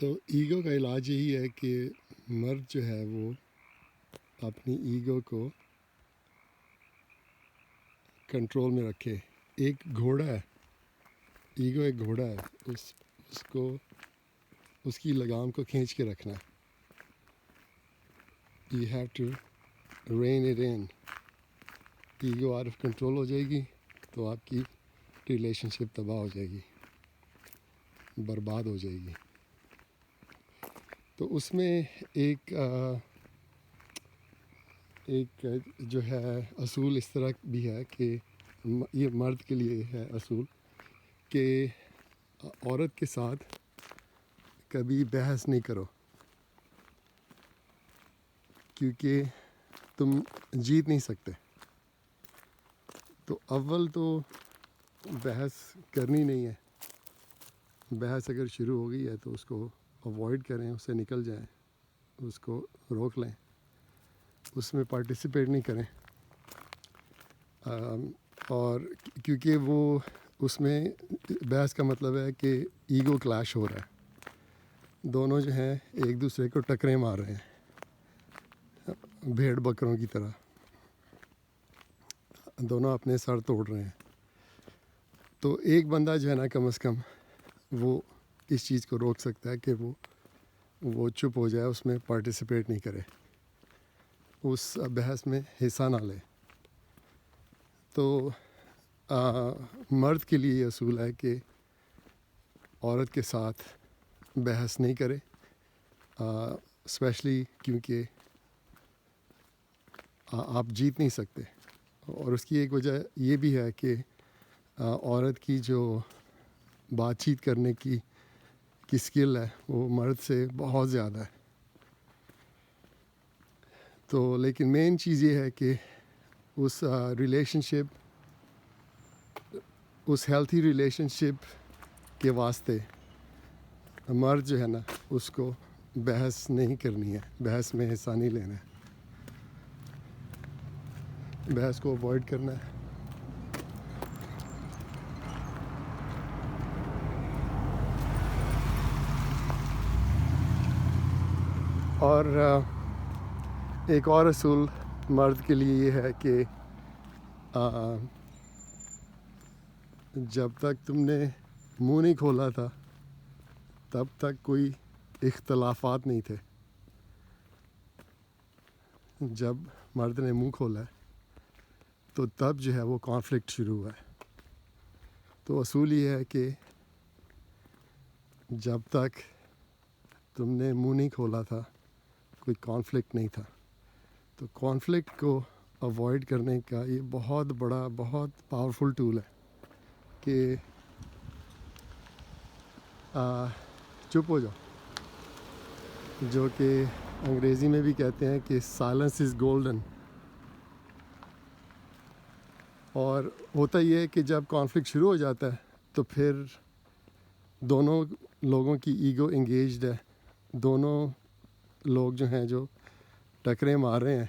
تو ایگو کا علاج یہی ہے کہ مرد جو ہے وہ اپنی ایگو کو کنٹرول میں رکھے. ایک گھوڑا ہے، ایگو ایک گھوڑا ہے، اس کو اس کی لگام کو کھینچ کے رکھنا. You have to rein it in. Ego out of control ہو جائے گی تو آپ کی ریلیشن شپ تباہ ہو جائے گی، برباد ہو جائے گی. تو اس میں ایک جو ہے اصول اس طرح بھی ہے کہ یہ مرد کے لیے ہے اصول کہ عورت کے ساتھ کبھی بحث نہیں کرو، کیونکہ تم جیت نہیں سکتے. تو اول تو بحث کرنی نہیں ہے. بحث اگر شروع ہو گئی ہے تو اس کو اوائڈ کریں، اس سے نکل جائیں، اس کو روک لیں، اس میں پارٹیسپیٹ نہیں کریں. اور کیونکہ وہ اس میں بحث کا مطلب ہے کہ ایگو کلیش ہو رہا ہے، دونوں جو ہیں ایک دوسرے کو ٹکریں مار رہے ہیں، بھیڑ بکروں کی طرح دونوں اپنے سر توڑ رہے ہیں. تو ایک بندہ جو ہے نا کم از کم وہ اس چیز کو روک سکتا ہے کہ وہ چپ ہو جائے، اس میں پارٹیسپیٹ نہیں کرے، اس بحث میں حصہ نہ لے. تو مرد کے لیے یہ اصول ہے کہ عورت کے ساتھ بحث نہیں کرے، اسپیشلی کیونکہ آپ جیت نہیں سکتے. اور اس کی ایک وجہ یہ بھی ہے کہ عورت کی جو بات چیت کرنے کی اسکل ہے وہ مرد سے بہت زیادہ ہے. تو لیکن مین چیز یہ ہے کہ اس ریلیشن شپ، اس ہیلتھی ریلیشن شپ کے واسطے مرد جو ہے نا اس کو بحث نہیں کرنی ہے، بحث میں حصہ نہیں لینا ہے، بحث کو اوائڈ کرنا ہے. اور ایک اور اصول مرد کے لیے یہ ہے کہ جب تک تم نے منہ نہیں کھولا تھا تب تک کوئی اختلافات نہیں تھے. جب مرد نے منہ کھولا ہے تو تب جو ہے وہ کانفلکٹ شروع ہوا ہے. تو اصول یہ ہے کہ جب تک تم نے منہ نہیں کھولا تھا کوئی کانفلکٹ نہیں تھا. تو کانفلکٹ کو اوائڈ کرنے کا یہ بہت بڑا، بہت پاورفل ٹول ہے کہ چپ ہو جاؤ، جو کہ انگریزی میں بھی کہتے ہیں کہ سائلنس از گولڈن. اور ہوتا یہ ہے کہ جب کانفلکٹ شروع ہو جاتا ہے تو پھر دونوں لوگوں کی ایگو انگیجڈ ہے، دونوں لوگ جو ہیں جو ٹکریں مار رہے ہیں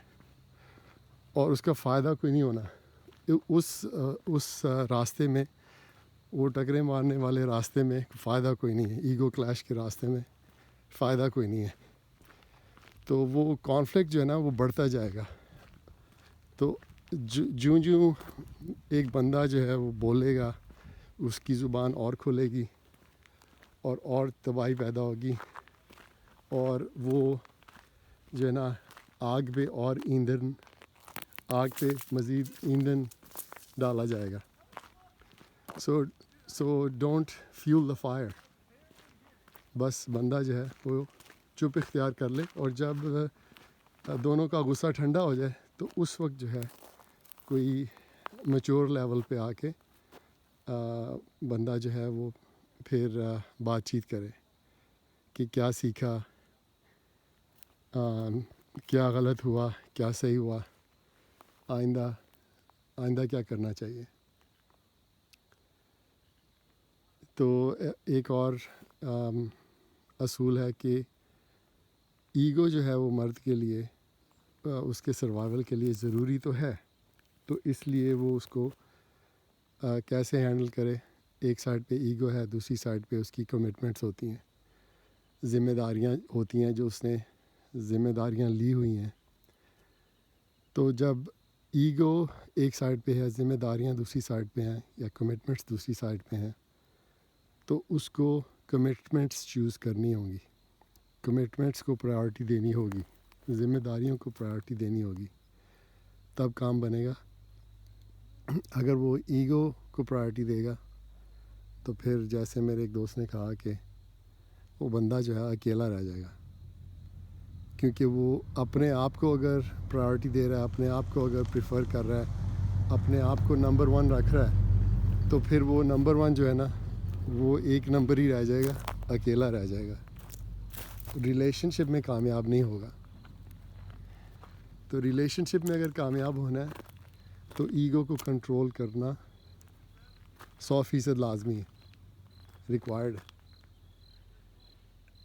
اور اس کا فائدہ کوئی نہیں ہونا. اس راستے میں، وہ ٹکریں مارنے والے راستے میں فائدہ کوئی نہیں ہے، ایگو کلیش کے راستے میں فائدہ کوئی نہیں ہے. تو وہ کانفلکٹ جو ہے نا وہ بڑھتا جائے گا. تو جوں ایک بندہ جو ہے وہ بولے گا، اس کی زبان اور کھلے گی اور تباہی پیدا ہوگی، اور وہ جو ہے نا آگ پہ اور ایندھن، آگ پہ مزید ایندھن ڈالا جائے گا. So don't fuel the fire. بس بندہ جو ہے وہ چپ اختیار کر لے، اور جب دونوں کا غصہ ٹھنڈا ہو جائے تو اس وقت جو ہے کوئی میچور لیول پہ آ کے بندہ جو ہے وہ پھر بات چیت کرے کہ کیا سیکھا، کیا غلط ہوا، کیا صحیح ہوا، آئندہ کیا کرنا چاہیے. تو ایک اور اصول ہے کہ ایگو جو ہے وہ مرد کے لیے، اس کے سروائیول کے لیے ضروری تو ہے. تو اس لیے وہ اس کو کیسے ہینڈل کرے. ایک سائڈ پہ ایگو ہے، دوسری سائڈ پہ اس کی کمٹمنٹس ہوتی ہیں. ذمہ داریاں ہوتی ہیں جو اس نے ذمہ داریاں لی ہوئی ہیں. تو جب ایگو ایک سائڈ پہ ہے، ذمہ داریاں دوسری سائڈ پہ ہیں یا کمٹمنٹس دوسری سائڈ پہ ہیں، تو اس کو کمٹمنٹس چوز کرنی ہوں گی، کمٹمنٹس کو پرائیورٹی دینی ہوگی، ذمہ داریوں کو پرائیورٹی دینی ہوگی، تب کام بنے گا. اگر وہ ایگو کو پرائیورٹی دے گا تو پھر جیسے میرے ایک دوست نے کہا کہ وہ بندہ جو ہے اکیلا رہ جائے گا، کیونکہ وہ اپنے آپ کو اگر پرائیورٹی دے رہا ہے، اپنے آپ کو اگر پریفر کر رہا ہے، اپنے آپ کو نمبر 1 رکھ رہا ہے، تو پھر وہ نمبر 1 جو ہے نا وہ ایک نمبر ہی رہ جائے گا، اکیلا رہ جائے گا، ریلیشن شپ میں کامیاب نہیں ہوگا. تو ریلیشن شپ میں اگر کامیاب ہونا ہے تو ایگو کو کنٹرول کرنا 100% لازمی ہے، ریکوائرڈ ہے.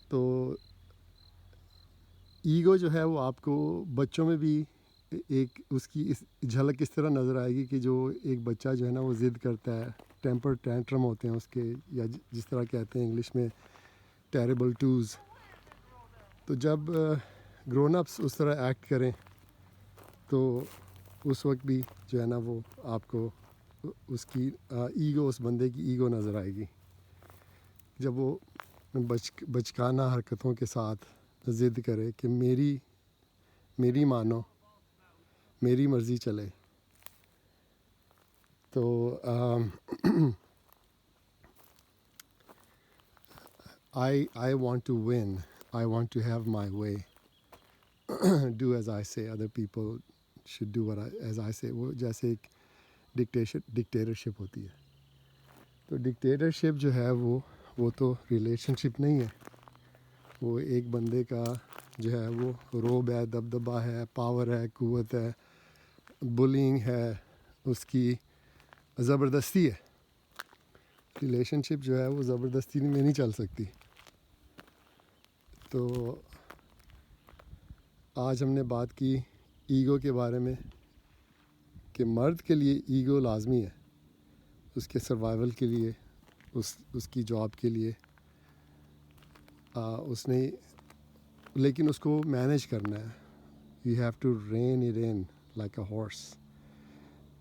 تو ایگو جو ہے وہ آپ کو بچوں میں بھی ایک اس کی جھلک اس طرح نظر آئے گی کہ جو ایک بچہ جو ہے نا وہ ضد کرتا ہے، ٹیمپر ٹینٹرم ہوتے ہیں اس کے، یا جس طرح کہتے ہیں انگلش میں ٹیریبل ٹوز. تو جب گرون اپس اس طرح ایکٹ کریں تو اس وقت بھی جو ہے نا وہ آپ کو اس کی ایگو، اس بندے کی ایگو نظر آئے گی جب وہ بچکانہ حرکتوں کے ساتھ ضد کرے کہ میری مانو، میری مرضی چلے. تو I want to win, I want to have my way, do as I say, other people should do as I say. وہ جیسے ایک ڈکٹیٹرشپ ہوتی ہے. تو ڈکٹیٹرشپ جو ہے وہ تو ریلیشن شپ نہیں ہے، وہ ایک بندے کا جو ہے وہ روب ہے، دبدبہ ہے، پاور ہے، قوت ہے، بلینگ ہے، اس کی زبردستی ہے. ریلیشن شپ جو ہے وہ زبردستی میں نہیں چل سکتی. تو آج ہم نے بات کی ایگو کے بارے میں کہ مرد کے لیے ایگو لازمی ہے، اس کے سروائیول کے لیے، اس کی جاب کے لیے. اس نے لیکن اس کو مینیج کرنا ہے. You have to rein it in like a horse.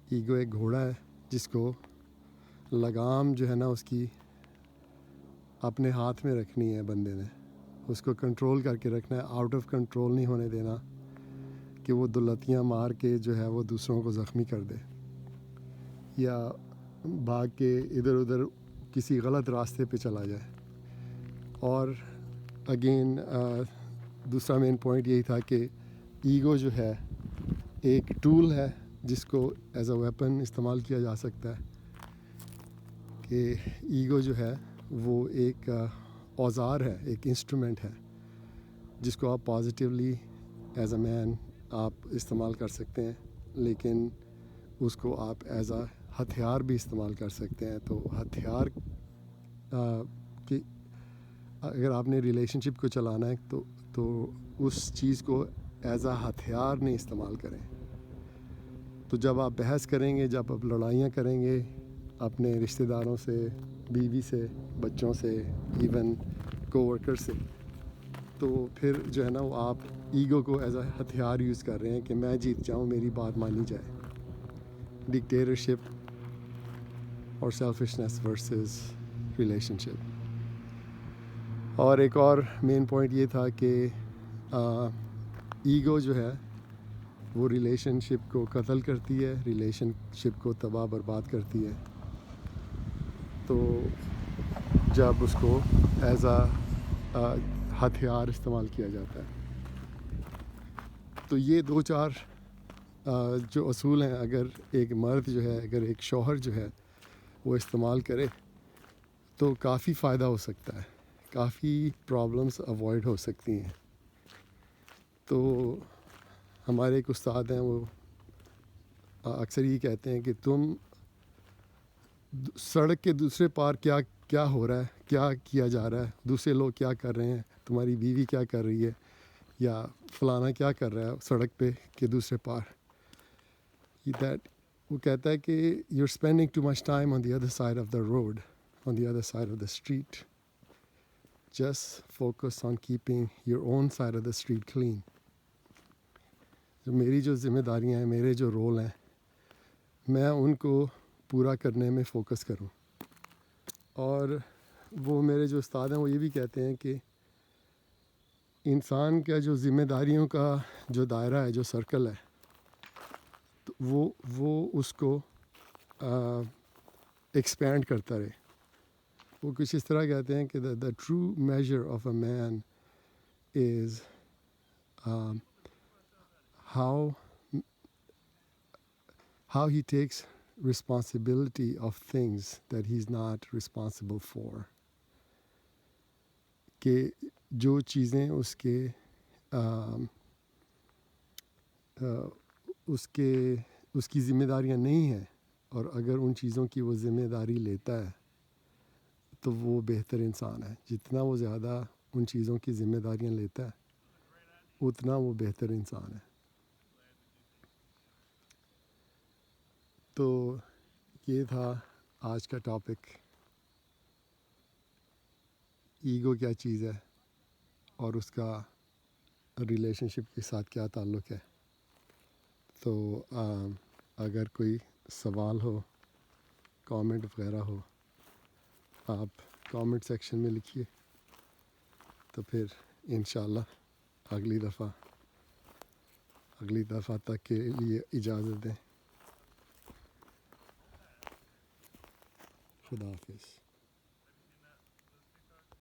Ego ایک گھوڑا ہے جس کو لگام جو ہے نا اس کی اپنے ہاتھ میں رکھنی ہے، بندے نے اس کو کنٹرول کر کے رکھنا ہے، آؤٹ آف کنٹرول نہیں ہونے دینا کہ وہ دلتیاں مار کے جو ہے وہ دوسروں کو زخمی کر دے یا بھاگ کے ادھر ادھر کسی غلط راستے پہ چلا جائے. اور اگین دوسرا مین پوائنٹ یہی تھا کہ ایگو جو ہے ایک ٹول ہے جس کو ایز اے ویپن استعمال کیا جا سکتا ہے. کہ ایگو جو ہے وہ ایک اوزار ہے، ایک انسٹرومنٹ ہے جس کو آپ پازیٹیولی ایز اے مین آپ استعمال کر سکتے ہیں، لیکن اس کو آپ ایز اے ہتھیار بھی استعمال کر سکتے ہیں. تو ہتھیار کی اگر آپ نے ریلیشن شپ کو چلانا ہے تو اس چیز کو ایز اے ہتھیار نہیں استعمال کریں. تو جب آپ بحث کریں گے، جب آپ لڑائیاں کریں گے اپنے رشتہ داروں سے، بیوی سے، بچوں سے، ایون کو ورکر سے، تو پھر جو ہے نا وہ آپ ایگو کو ایز اے ہتھیار یوز کر رہے ہیں کہ میں جیت جاؤں، میری بات مانی جائے. ڈکٹیٹرشپ اور سیلفشنس ورسز ریلیشن شپ. اور ایک اور مین پوائنٹ یہ تھا کہ ایگو جو ہے وہ ریلیشن شپ کو قتل کرتی ہے، ریلیشن شپ کو تباہ برباد کرتی ہے. تو جب اس کو ایز اے ہتھیار استعمال کیا جاتا ہے. تو یہ 2-4 جو اصول ہیں، اگر ایک مرد جو ہے، اگر ایک شوہر جو ہے وہ استعمال کرے تو کافی فائدہ ہو سکتا ہے، کافی پرابلمس اوائڈ ہو سکتی ہیں. تو ہمارے ایک استاد ہیں، وہ اکثر یہ کہتے ہیں کہ تم سڑک کے دوسرے پار کیا ہو رہا ہے، کیا کیا جا رہا ہے، دوسرے لوگ کیا کر رہے ہیں، تمہاری بیوی کیا کر رہی ہے، یا فلانا کیا کر رہا ہے سڑک پہ کے دوسرے پار. وہ کہتا ہے کہ you are spending too much time on the other side of the road, on the other side of the street. just focus on keeping your own side of the street clean. جو میری جو ذمہ داریاں ہیں، میرے جو role ہیں، میں ان کو پورا کرنے میں فوکس کروں. اور وہ میرے جو استاد ہیں وہ یہ بھی کہتے ہیں کہ انسان کا جو ذمہ داریوں کا جو دائرہ ہے، جو سرکل ہے، تو وہ اس کو ایکسپینڈ کرتا رہے. وہ کچھ اس طرح کہتے ہیں کہ the true measure of a man is how he takes responsibility of things that he's not responsible for. کہ جو چیزیں اس کی ذمہ داریاں نہیں ہیں، اور اگر ان چیزوں کی وہ ذمہ داری لیتا ہے تو وہ بہتر انسان ہے. جتنا وہ زیادہ ان چیزوں کی ذمہ داریاں لیتا ہے اتنا وہ بہتر انسان ہے. تو یہ تھا آج کا ٹاپک، ایگو کیا چیز ہے اور اس کا ریلیشن شپ کے ساتھ کیا تعلق ہے. تو اگر کوئی سوال ہو، کامنٹ وغیرہ ہو، آپ کامنٹ سیکشن میں لکھیے. تو پھر انشاءاللہ اگلی دفعہ تک کے لیے اجازت دیں. خدا حافظ.